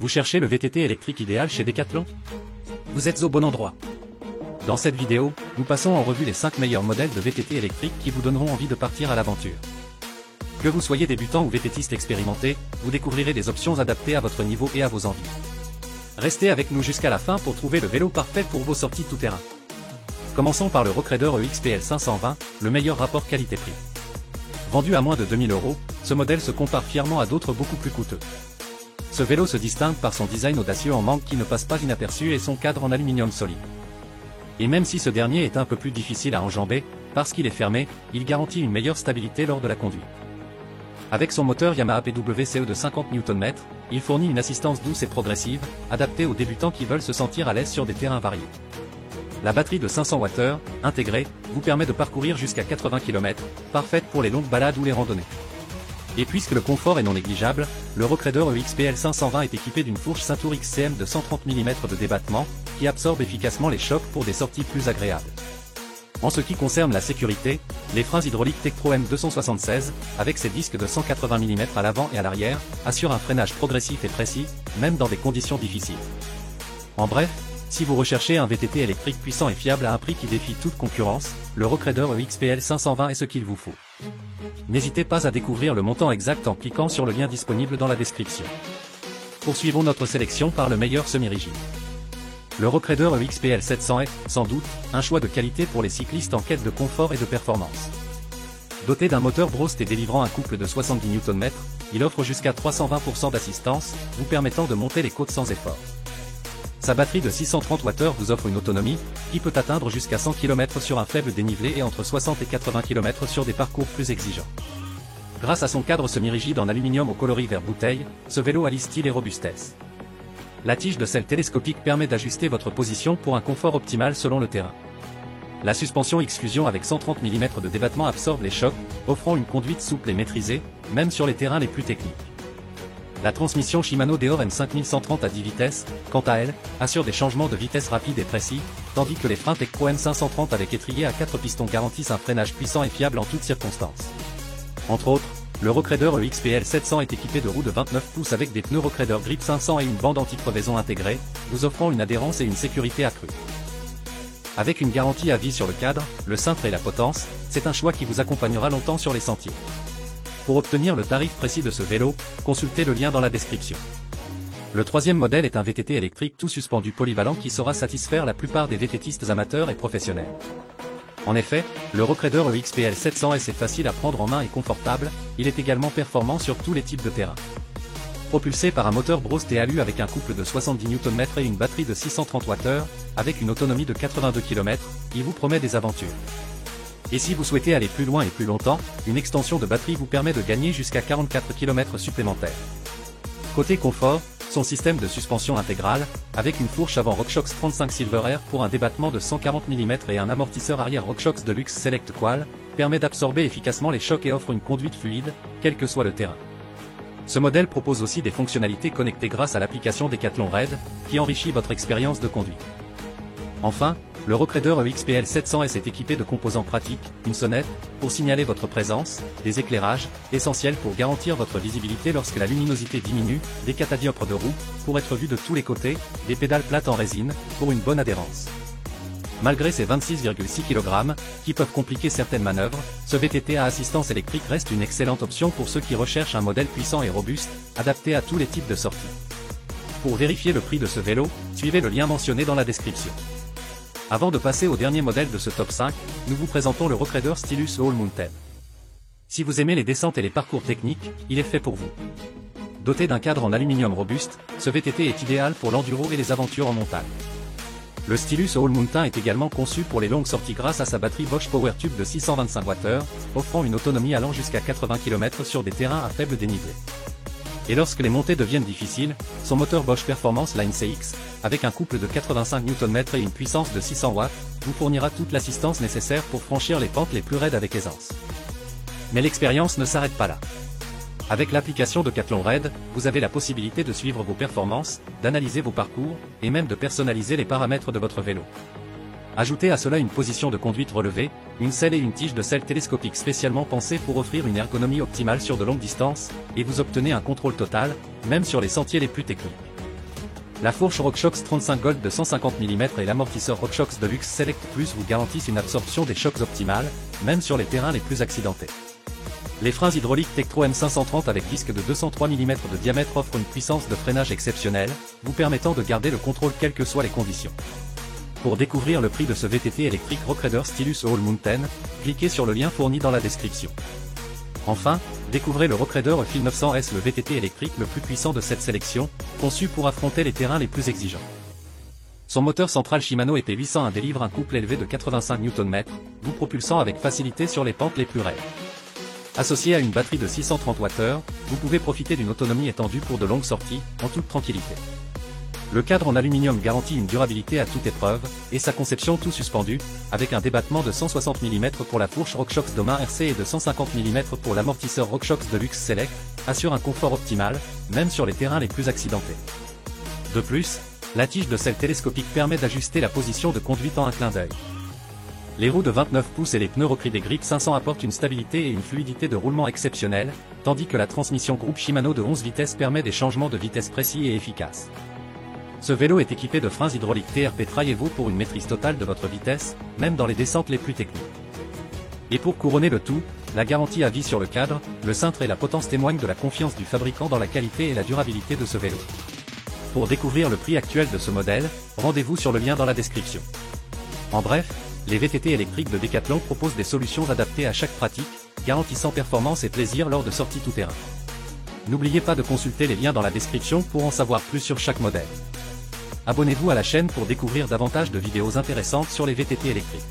Vous cherchez le VTT électrique idéal chez Decathlon? Vous êtes au bon endroit. Dans cette vidéo, nous passons en revue les 5 meilleurs modèles de VTT électriques qui vous donneront envie de partir à l'aventure. Que vous soyez débutant ou VTTiste expérimenté, vous découvrirez des options adaptées à votre niveau et à vos envies. Restez avec nous jusqu'à la fin pour trouver le vélo parfait pour vos sorties tout-terrain. Commençons par le Rockrader EXPL 520, le meilleur rapport qualité-prix. Vendu à moins de 2000 €, ce modèle se compare fièrement à d'autres beaucoup plus coûteux. Ce vélo se distingue par son design audacieux en mangue qui ne passe pas inaperçu et son cadre en aluminium solide. Et même si ce dernier est un peu plus difficile à enjamber, parce qu'il est fermé, il garantit une meilleure stabilité lors de la conduite. Avec son moteur Yamaha PWCE de 50 Nm, il fournit une assistance douce et progressive, adaptée aux débutants qui veulent se sentir à l'aise sur des terrains variés. La batterie de 500 Wh, intégrée, vous permet de parcourir jusqu'à 80 km, parfaite pour les longues balades ou les randonnées. Et puisque le confort est non négligeable, le Rockrader EXPL 520 est équipé d'une fourche ceinture XCM de 130 mm de débattement, qui absorbe efficacement les chocs pour des sorties plus agréables. En ce qui concerne la sécurité, les freins hydrauliques Tektro M276, avec ses disques de 180 mm à l'avant et à l'arrière, assurent un freinage progressif et précis, même dans des conditions difficiles. En bref, si vous recherchez un VTT électrique puissant et fiable à un prix qui défie toute concurrence, le Rockrader EXPL 520 est ce qu'il vous faut. N'hésitez pas à découvrir le montant exact en cliquant sur le lien disponible dans la description. Poursuivons notre sélection par le meilleur semi-rigide. Le Rockrader EXPL 700 est, sans doute, un choix de qualité pour les cyclistes en quête de confort et de performance. Doté d'un moteur Brost et délivrant un couple de 70 Nm, il offre jusqu'à 320% d'assistance, vous permettant de monter les côtes sans effort. Sa batterie de 630 Wh vous offre une autonomie, qui peut atteindre jusqu'à 100 km sur un faible dénivelé et entre 60 et 80 km sur des parcours plus exigeants. Grâce à son cadre semi-rigide en aluminium au coloris vert bouteille, ce vélo allie style et robustesse. La tige de selle télescopique permet d'ajuster votre position pour un confort optimal selon le terrain. La suspension X-Fusion avec 130 mm de débattement absorbe les chocs, offrant une conduite souple et maîtrisée, même sur les terrains les plus techniques. La transmission Shimano Deore M5130 à 10 vitesses, quant à elle, assure des changements de vitesse rapides et précis, tandis que les freins Tektro M530 avec étrier à 4 pistons garantissent un freinage puissant et fiable en toutes circonstances. Entre autres, le Rockrader EXPL 700 est équipé de roues de 29 pouces avec des pneus Rockrader Grip 500 et une bande anti-crevaison intégrée, vous offrant une adhérence et une sécurité accrues. Avec une garantie à vie sur le cadre, le cintre et la potence, c'est un choix qui vous accompagnera longtemps sur les sentiers. Pour obtenir le tarif précis de ce vélo, consultez le lien dans la description. Le troisième modèle est un VTT électrique tout suspendu polyvalent qui saura satisfaire la plupart des VTTistes amateurs et professionnels. En effet, le Rockrader EXPL 700 est facile à prendre en main et confortable, il est également performant sur tous les types de terrain. Propulsé par un moteur Brost et Alu avec un couple de 70 Nm et une batterie de 630 Wh, avec une autonomie de 82 km, il vous promet des aventures. Et si vous souhaitez aller plus loin et plus longtemps, une extension de batterie vous permet de gagner jusqu'à 44 km supplémentaires. Côté confort, son système de suspension intégrale, avec une fourche avant RockShox 35 Silver Air pour un débattement de 140 mm et un amortisseur arrière RockShox Deluxe Select Qual, permet d'absorber efficacement les chocs et offre une conduite fluide, quel que soit le terrain. Ce modèle propose aussi des fonctionnalités connectées grâce à l'application Decathlon Red, qui enrichit votre expérience de conduite. Enfin, le Rockrader EXPL 700 est équipé de composants pratiques, une sonnette, pour signaler votre présence, des éclairages, essentiels pour garantir votre visibilité lorsque la luminosité diminue, des catadioptres de roue, pour être vu de tous les côtés, des pédales plates en résine, pour une bonne adhérence. Malgré ses 26,6 kg, qui peuvent compliquer certaines manœuvres, ce VTT à assistance électrique reste une excellente option pour ceux qui recherchent un modèle puissant et robuste, adapté à tous les types de sorties. Pour vérifier le prix de ce vélo, suivez le lien mentionné dans la description. Avant de passer au dernier modèle de ce top 5, nous vous présentons le Rockrader Stylus All Mountain. Si vous aimez les descentes et les parcours techniques, il est fait pour vous. Doté d'un cadre en aluminium robuste, ce VTT est idéal pour l'enduro et les aventures en montagne. Le Stylus All Mountain est également conçu pour les longues sorties grâce à sa batterie Bosch PowerTube de 625 Wh, offrant une autonomie allant jusqu'à 80 km sur des terrains à faible dénivelé. Et lorsque les montées deviennent difficiles, son moteur Bosch Performance Line CX, avec un couple de 85 Nm et une puissance de 600 watts, vous fournira toute l'assistance nécessaire pour franchir les pentes les plus raides avec aisance. Mais l'expérience ne s'arrête pas là. Avec l'application Decathlon Red, vous avez la possibilité de suivre vos performances, d'analyser vos parcours, et même de personnaliser les paramètres de votre vélo. Ajoutez à cela une position de conduite relevée, une selle et une tige de selle télescopique spécialement pensée pour offrir une ergonomie optimale sur de longues distances, et vous obtenez un contrôle total, même sur les sentiers les plus techniques. La fourche RockShox 35 Gold de 150 mm et l'amortisseur RockShox Deluxe Select Plus vous garantissent une absorption des chocs optimale, même sur les terrains les plus accidentés. Les freins hydrauliques Tektro M530 avec disque de 203 mm de diamètre offrent une puissance de freinage exceptionnelle, vous permettant de garder le contrôle quelles que soient les conditions. Pour découvrir le prix de ce VTT électrique Rockraider Stylus All Mountain, cliquez sur le lien fourni dans la description. Enfin, découvrez le Rockraider Phil 900S, le VTT électrique le plus puissant de cette sélection, conçu pour affronter les terrains les plus exigeants. Son moteur central Shimano EP801 délivre un couple élevé de 85 Nm, vous propulsant avec facilité sur les pentes les plus raides. Associé à une batterie de 630 Wh, vous pouvez profiter d'une autonomie étendue pour de longues sorties, en toute tranquillité. Le cadre en aluminium garantit une durabilité à toute épreuve, et sa conception tout suspendue, avec un débattement de 160 mm pour la fourche RockShox Domain RC et de 150 mm pour l'amortisseur RockShox Deluxe Select, assure un confort optimal, même sur les terrains les plus accidentés. De plus, la tige de selle télescopique permet d'ajuster la position de conduite en un clin d'œil. Les roues de 29 pouces et les pneus Rockride Grip 500 apportent une stabilité et une fluidité de roulement exceptionnelles, tandis que la transmission groupe Shimano de 11 vitesses permet des changements de vitesse précis et efficaces. Ce vélo est équipé de freins hydrauliques TRP Tri-Evo pour une maîtrise totale de votre vitesse, même dans les descentes les plus techniques. Et pour couronner le tout, la garantie à vie sur le cadre, le cintre et la potence témoignent de la confiance du fabricant dans la qualité et la durabilité de ce vélo. Pour découvrir le prix actuel de ce modèle, rendez-vous sur le lien dans la description. En bref, les VTT électriques de Decathlon proposent des solutions adaptées à chaque pratique, garantissant performance et plaisir lors de sorties tout-terrain. N'oubliez pas de consulter les liens dans la description pour en savoir plus sur chaque modèle. Abonnez-vous à la chaîne pour découvrir davantage de vidéos intéressantes sur les VTT électriques.